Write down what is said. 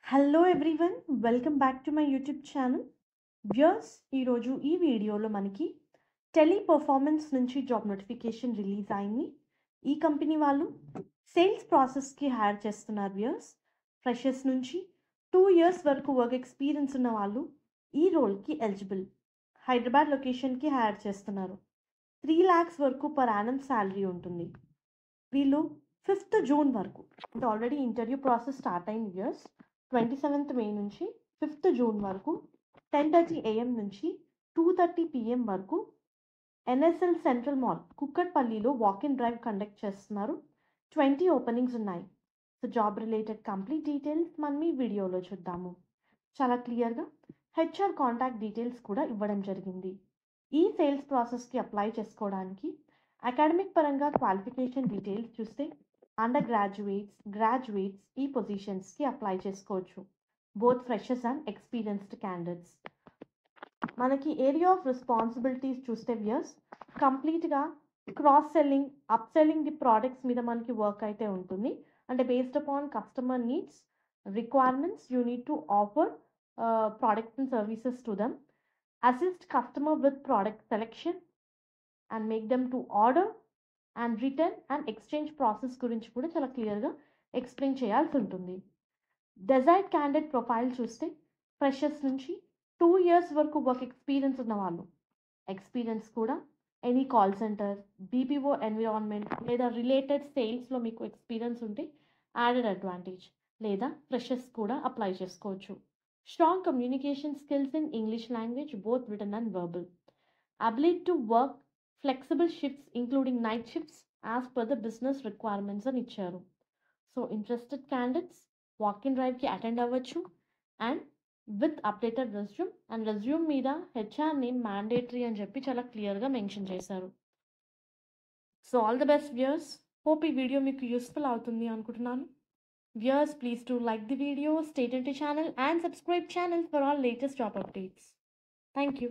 Hello everyone, welcome back to my YouTube channel. Viewers, ఈరోజు ఈ వీడియోలో మనకి టెలి పర్ఫార్మెన్స్ నుంచి జాబ్ నోటిఫికేషన్ రిలీజ్ అయింది. ఈ కంపెనీ వాళ్ళు సేల్స్ ప్రాసెస్కి హైర్ చేస్తున్నారు. వ్యూయర్స్, ఫ్రెషర్స్ నుంచి 2 years వరకు వర్క్ ఎక్స్పీరియన్స్ ఉన్న వాళ్ళు ఈ రోల్కి ఎలిజిబుల్. హైదరాబాద్ లొకేషన్కి హైర్ చేస్తున్నారు. 3 lakhs వరకు పర్ యానం శాలరీ ఉంటుంది. వీళ్ళు 5th June వరకు, అంటే ఆల్రెడీ ఇంటర్వ్యూ ప్రాసెస్ స్టార్ట్ అయింది. వ్యూయర్స్, 27th May నుంచి 5th June వరకు 10:30 AM నుంచి 2:30 PM వరకు ఎన్ఎస్ఎల్ సెంట్రల్ మాల్ కుక్కట్పల్లిలో వాక్-ఇన్ డ్రైవ్ కండక్ట్ చేస్తున్నారు. 20 ఓపెనింగ్స్ ఉన్నాయి. So job related complete details మనం ఈ వీడియోలో చూద్దాము. చాలా క్లియర్గా హెచ్ఆర్ కాంటాక్ట్ డీటెయిల్స్ కూడా ఇవ్వడం జరిగింది. ఈ సేల్స్ ప్రాసెస్కి అప్లై చేసుకోవడానికి అకాడమిక్ పరంగా క్వాలిఫికేషన్ డీటెయిల్స్ చూస్తే అండర్ గ్రాడ్యుయేట్స్ ఈ పొజిషన్స్కి అప్లై చేసుకోవచ్చు. Both freshers and experienced candidates. మనకి ఏరియా ఆఫ్ రెస్పాన్సిబిలిటీస్ చూస్తే వ్యూయర్స్, కంప్లీట్గా cross selling, up selling the products మీద మనకి వర్క్ అయితే ఉంటుంది. అంటే based upon customer needs, requirements, you need to offer products and services to them, assist customer with product selection and make them to order and return and exchange process గురించి కూడా చాలా క్లియర్గా explain చేయాల్సి ఉంటుంది. డెజైర్డ్ candidate profile చూస్తే freshers నుంచి 2 years వరకు work experience ఉన్న వాళ్ళు, ఎక్స్పీరియన్స్ కూడా any call centre, BPO environment లేదా రిలేటెడ్ సేల్స్లో మీకు ఎక్స్పీరియన్స్ ఉంటే యాడెడ్ అడ్వాంటేజ్, లేదా ఫ్రెషర్స్ కూడా అప్లై చేసుకోవచ్చు. Strong communication skills in English language, both written and verbal. Ability to work flexible shifts including night shifts as per the business requirements అని ఇచ్చారు. So interested candidates walk in డ్రైవ్కి attend అవ్వచ్చు and with updated resume, and resume మీద HR name mandatory అని చెప్పి చాలా క్లియర్గా mention చేశారు. So all the best viewers. Hope ఈ వీడియో మీకు యూస్ఫుల్ అవుతుంది అనుకుంటున్నాను. Viewers, please do like the video, stay tuned to channel and subscribe channel for all latest job updates. Thank you.